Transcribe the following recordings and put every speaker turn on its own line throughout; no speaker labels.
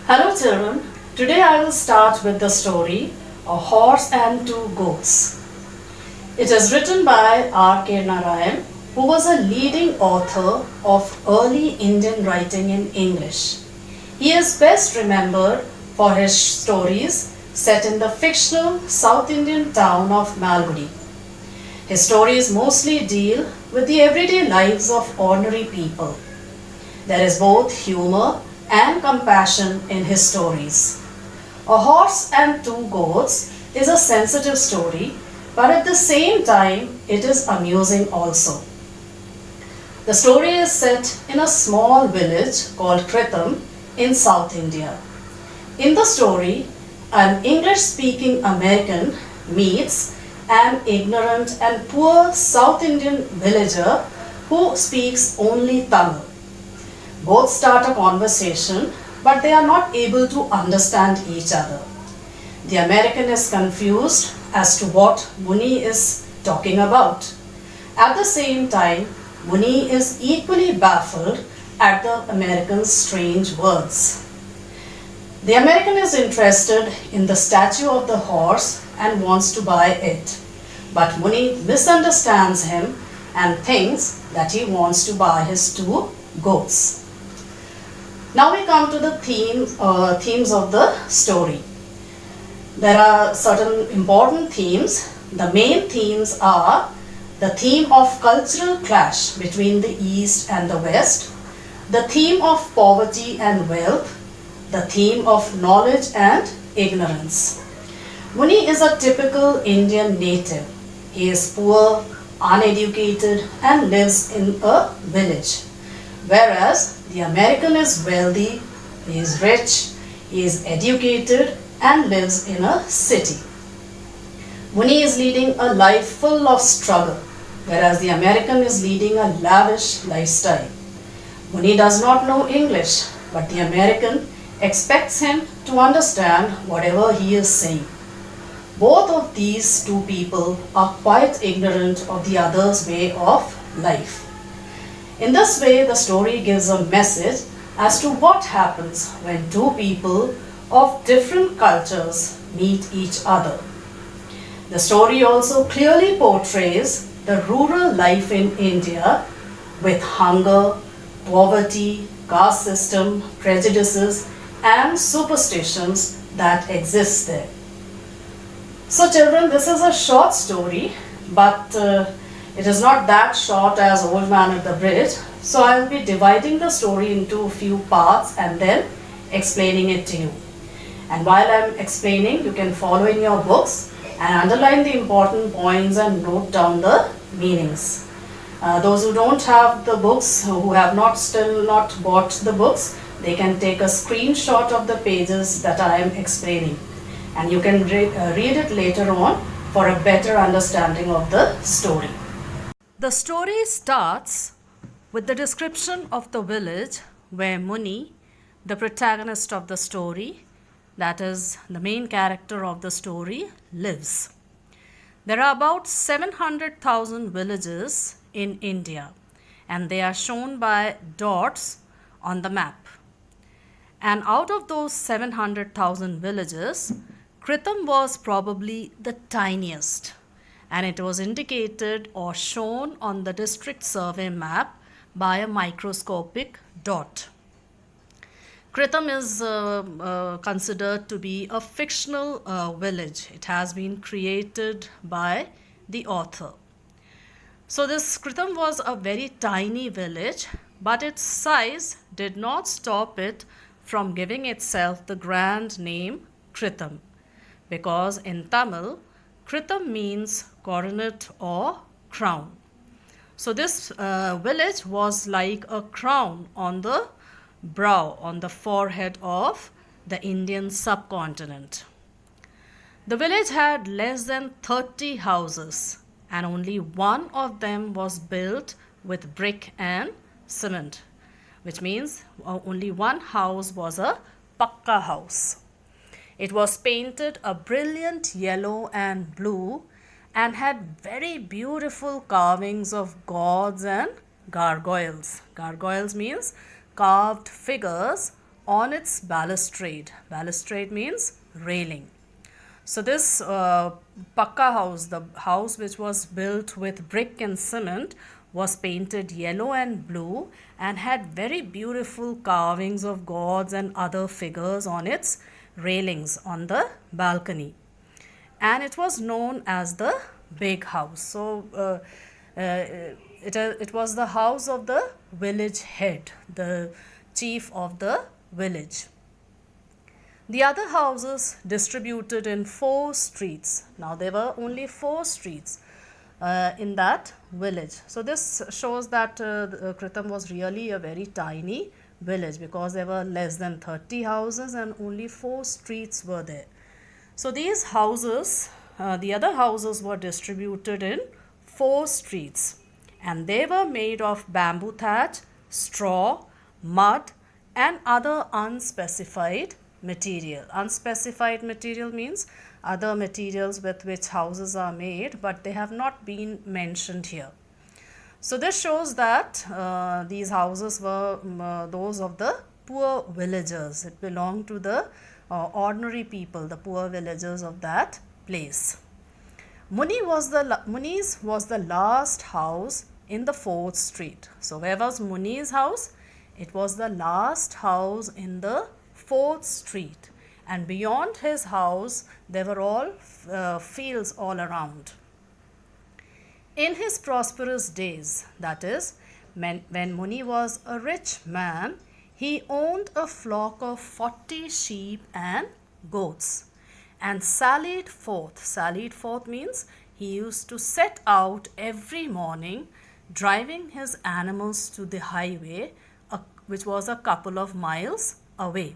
Hello children, today I will start with the story A Horse and Two Goats. It is written by R.K. Narayan, who was a leading author of early Indian writing in English. He is best remembered for his stories set in the fictional South Indian town of Malgudi. His stories mostly deal with the everyday lives of ordinary people. There is both humor and compassion in his stories. A Horse and Two Goats is a sensitive story, but at the same time, it is amusing also. The story is set in a small village called Kritham in South India. In the story, an English speaking American meets an ignorant and poor South Indian villager who speaks only Tamil. Both start a conversation, but they are not able to understand each other. The American is confused as to what Muni is talking about. At the same time, Muni is equally baffled at the American's strange words. The American is interested in the statue of the horse and wants to buy it. But Muni misunderstands him and thinks that he wants to buy his two goats. Now we come to the themes of the story. There are certain important themes. The main themes are the theme of cultural clash between the East and the West, the theme of poverty and wealth, the theme of knowledge and ignorance. Muni is a typical Indian native. He is poor, uneducated, and lives in a village. Whereas the American is wealthy, he is rich, he is educated, and lives in a city. Muni is leading a life full of struggle, whereas the American is leading a lavish lifestyle. Muni does not know English, but the American expects him to understand whatever he is saying. Both of these two people are quite ignorant of the other's way of life. In this way, the story gives a message as to what happens when two people of different cultures meet each other. The story also clearly portrays the rural life in India with hunger, poverty, caste system, prejudices, and superstitions that exist there. So children, this is a short story, but it is not that short as Old Man at the Bridge. So I will be dividing the story into a few parts and then explaining it to you. And while I am explaining, you can follow in your books and underline the important points and note down the meanings. Those who don't have the books, who have still not bought the books, they can take a screenshot of the pages that I am explaining. And you can read it later on for a better understanding of the story. The story starts with the description of the village where Muni, the protagonist of the story, that is the main character of the story, lives. There are about 700,000 villages in India, and they are shown by dots on the map. And out of those 700,000 villages, Kritham was probably the tiniest, and it was indicated or shown on the district survey map by a microscopic dot. Kritham is considered to be a fictional village. It has been created by the author. So this Kritham was a very tiny village, but its size did not stop it from giving itself the grand name Kritham, because in Tamil, Kritham means coronet or crown. So this village was like a crown on the brow, on the forehead of the Indian subcontinent. The village had less than 30 houses, and only one of them was built with brick and cement, which means only one house was a pakka house. It was painted a brilliant yellow and blue and had very beautiful carvings of gods and gargoyles. Gargoyles means carved figures on its balustrade. Balustrade means railing. So this pakka house, the house which was built with brick and cement, was painted yellow and blue and had very beautiful carvings of gods and other figures on its railings on the balcony. And it was known as the big house. So it was the house of the village head, the chief of the village. The other houses distributed in 4 streets. Now there were only 4 streets in that village. So this shows that Kritam was really a very tiny village, because there were less than 30 houses and only 4 streets were there. So these houses, the other houses were distributed in 4 streets, and they were made of bamboo thatch, straw, mud, and other unspecified material. Unspecified material means other materials with which houses are made, but they have not been mentioned here. So this shows that these houses were those of the poor villagers. It belonged to the ordinary people, the poor villagers of that place. Muni's was the last house in the 4th street. So where was Muni's house? It was the last house in the 4th street, and beyond his house there were all fields all around. In his prosperous days, that is, when Muni was a rich man, he owned a flock of 40 sheep and goats, and sallied forth. Sallied forth means he used to set out every morning, driving his animals to the highway, which was a couple of miles away.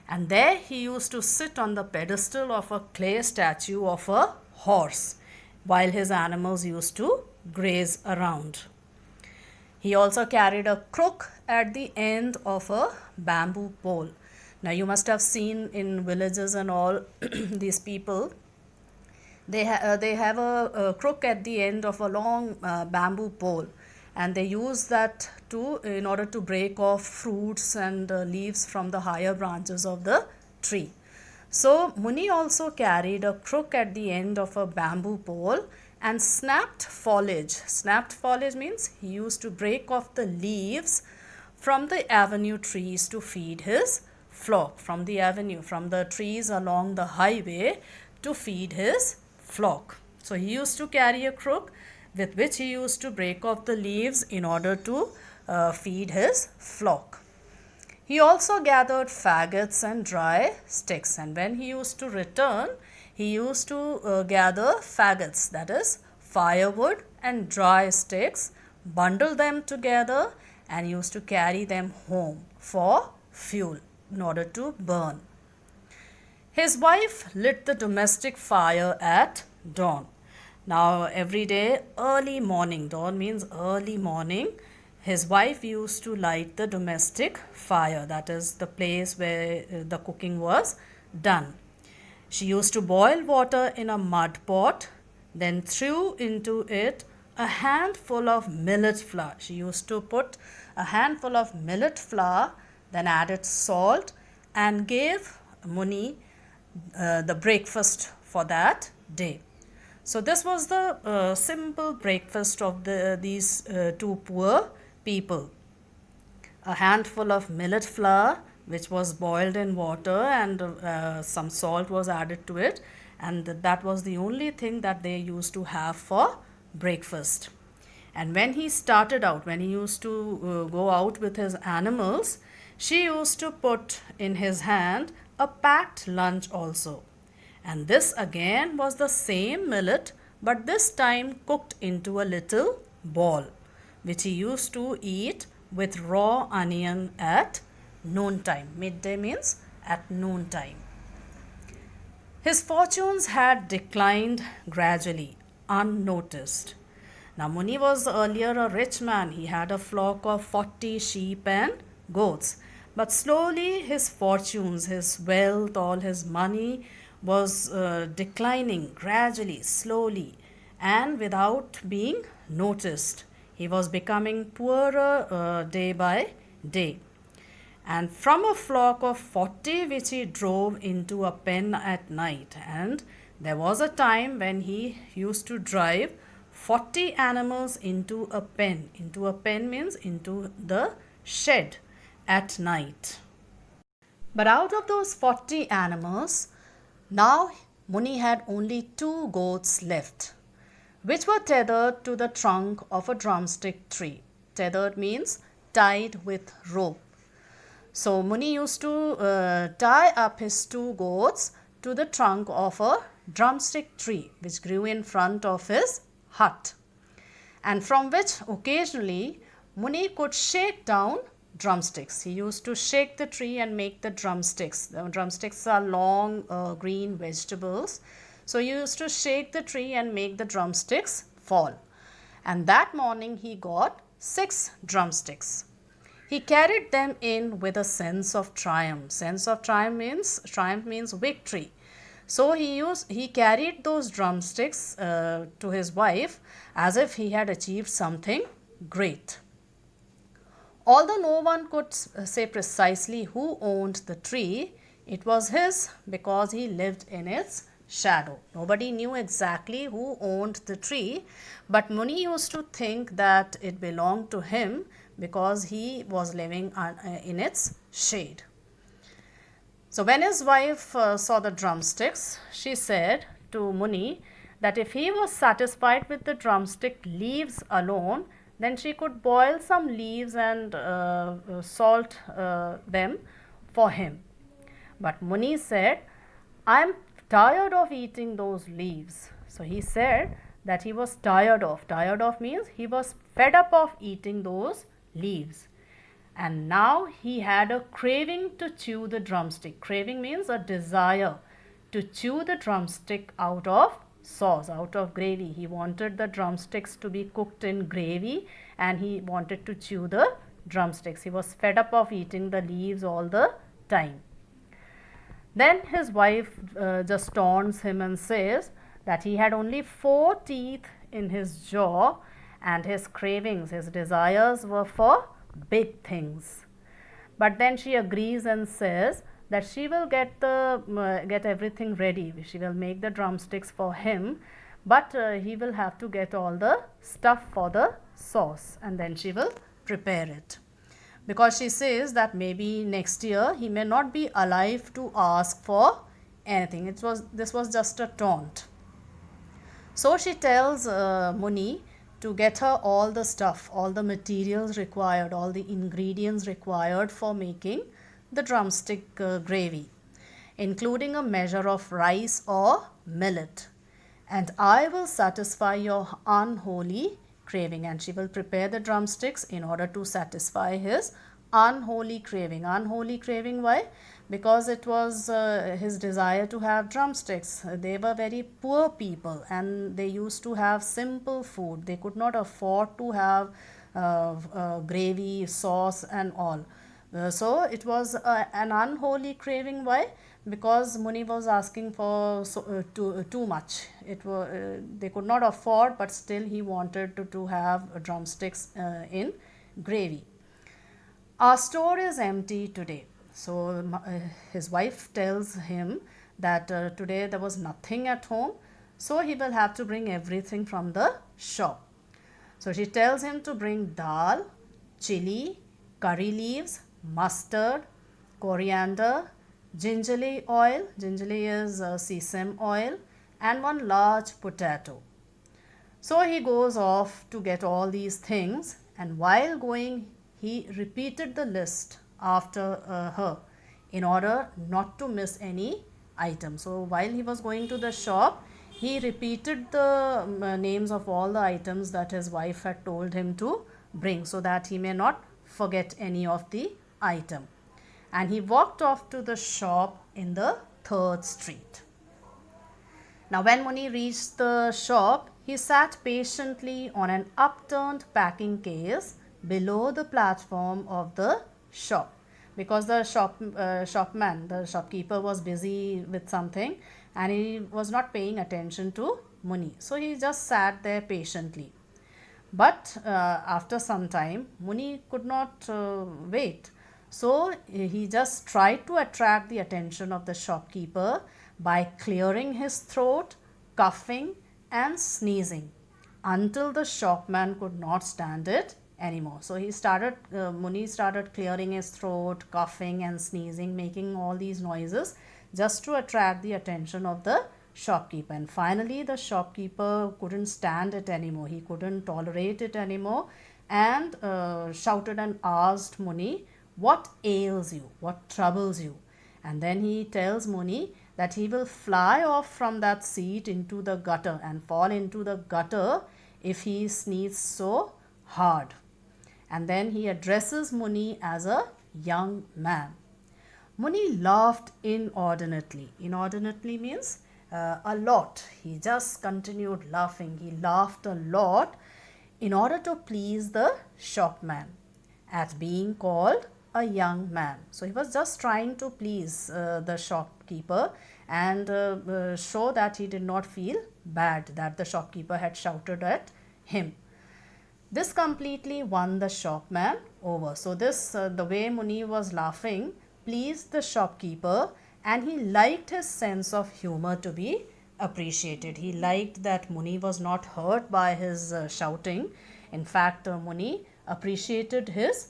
And there he used to sit on the pedestal of a clay statue of a horse, while his animals used to graze around. He also carried a crook at the end of a bamboo pole. Now you must have seen in villages and all these people, they have a crook at the end of a long bamboo pole, and they use that in order to break off fruits and leaves from the higher branches of the tree. So Muni also carried a crook at the end of a bamboo pole and snapped foliage. Snapped foliage means he used to break off the leaves from the avenue trees to feed his flock. From the trees along the highway to feed his flock. So he used to carry a crook with which he used to break off the leaves in order to feed his flock. He also gathered faggots and dry sticks, and when he used to return, he used to gather faggots, that is firewood, and dry sticks, bundle them together, and used to carry them home for fuel in order to burn. His wife lit the domestic fire at dawn. Now every day, early morning, dawn means early morning, his wife used to light the domestic fire, that is the place where the cooking was done. She used to boil water in a mud pot, then threw into it a handful of millet flour. She used to put a handful of millet flour, then added salt, and gave Muni the breakfast for that day. So this was the simple breakfast of these two poor people. A handful of millet flour, which was boiled in water, and some salt was added to it, and that was the only thing that they used to have for breakfast. And when he used to go out with his animals, she used to put in his hand a packed lunch also. And this again was the same millet, but this time cooked into a little ball, which he used to eat with raw onion at noontime. Midday means at noontime. His fortunes had declined gradually, unnoticed. Now Muni was earlier a rich man. He had a flock of 40 sheep and goats. But slowly his fortunes, his wealth, all his money was declining gradually, slowly, and without being noticed. He was becoming poorer day by day. and from a flock of 40 which he drove into a pen at night. And there was a time when he used to drive 40 animals into a pen. Into a pen means into the shed at night. But out of those 40 animals, now Muni had only 2 goats left, which were tethered to the trunk of a drumstick tree. Tethered means tied with rope. So Muni used to tie up his 2 goats to the trunk of a drumstick tree which grew in front of his hut, and from which occasionally Muni could shake down drumsticks. He used to shake the tree and make the drumsticks. The drumsticks are long green vegetables. So he used to shake the tree and make the drumsticks fall. And that morning he got 6 drumsticks. He carried them in with a sense of triumph. Sense of triumph means victory. So he carried those drumsticks to his wife as if he had achieved something great. Although no one could say precisely who owned the tree, it was his because he lived in its shadow. Nobody knew exactly who owned the tree, but Muni used to think that it belonged to him because he was living in its shade. So when his wife saw the drumsticks, she said to Muni that if he was satisfied with the drumstick leaves alone, then she could boil some leaves and salt them for him. But Muni said, I am tired of eating those leaves. So he said that he was tired of. Tired of means he was fed up of eating those leaves. And now he had a craving to chew the drumstick. Craving means a desire to chew the drumstick out of sauce, out of gravy. He wanted the drumsticks to be cooked in gravy and he wanted to chew the drumsticks. He was fed up of eating the leaves all the time. Then his wife just taunts him and says that he had only 4 teeth in his jaw and his cravings, his desires were for big things. But then she agrees and says that she will get everything ready. She will make the drumsticks for him, but he will have to get all the stuff for the sauce and then she will prepare it. Because she says that maybe next year he may not be alive to ask for anything. This was just a taunt. So she tells Muni to get her all the stuff, all the materials required, all the ingredients required for making the drumstick gravy, including a measure of rice or millet. And I will satisfy your unholy craving. And she will prepare the drumsticks in order to satisfy his unholy craving. Unholy craving, why? Because it was his desire to have drumsticks. They were very poor people and they used to have simple food. They could not afford to have gravy, sauce and all. So it was an unholy craving. Why? Because Muni was asking for too much. They could not afford, but still he wanted to have drumsticks in gravy. Our store is empty today. So his wife tells him that today there was nothing at home, so he will have to bring everything from the shop. So she tells him to bring dal, chili, curry leaves, mustard, coriander, gingerly oil, gingerly is sesame oil, and 1 large potato. So he goes off to get all these things, and while going he repeated the list after her in order not to miss any item. So while he was going to the shop, he repeated the names of all the items that his wife had told him to bring so that he may not forget any of the item. And he walked off to the shop in the 3rd street. Now when Muni reached the shop, he sat patiently on an upturned packing case below the platform of the shop, because the shopkeeper was busy with something and he was not paying attention to Muni. So he just sat there patiently. But after some time, Muni could not wait. So he just tried to attract the attention of the shopkeeper by clearing his throat, coughing, and sneezing until the shopman could not stand it anymore. So Muni started clearing his throat, coughing, and sneezing, making all these noises just to attract the attention of the shopkeeper. And finally, the shopkeeper couldn't stand it anymore. He couldn't tolerate it anymore and shouted and asked Muni, "What ails you? What troubles you?" And then he tells Muni that he will fly off from that seat into the gutter and fall into the gutter if he sneezes so hard. And then he addresses Muni as a young man. Muni laughed inordinately. Inordinately means a lot. He just continued laughing. He laughed a lot in order to please the shopman at being called a young man. So he was just trying to please the shopkeeper and show that he did not feel bad that the shopkeeper had shouted at him. This completely won the shopman over. So the way Muni was laughing pleased the shopkeeper, and he liked his sense of humor to be appreciated. He liked that Muni was not hurt by his shouting. In fact, Muni appreciated his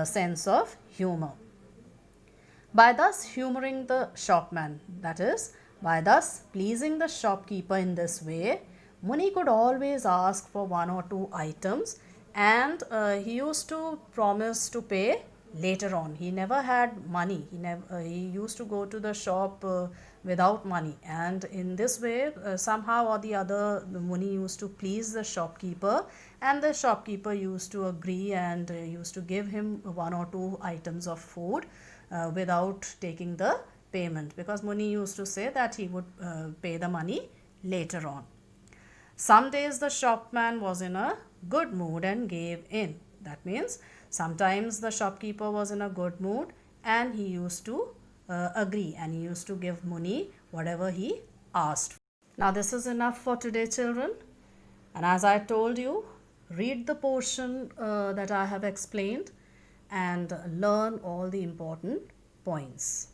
sense of humor. By thus humoring the shopman, that is, by thus pleasing the shopkeeper in this way, Muni could always ask for one or two items, and he used to promise to pay later on. He never had money. He used to go to the shop without money, and in this way, somehow or the other, Muni used to please the shopkeeper, and the shopkeeper used to agree and used to give him one or two items of food without taking the payment, because Muni used to say that he would pay the money later on. Some days the shopman was in a good mood and gave in. That means sometimes the shopkeeper was in a good mood and he used to agree, and he used to give Muni whatever he asked. Now this is enough for today, children. And as I told you, read the portion that I have explained and learn all the important points.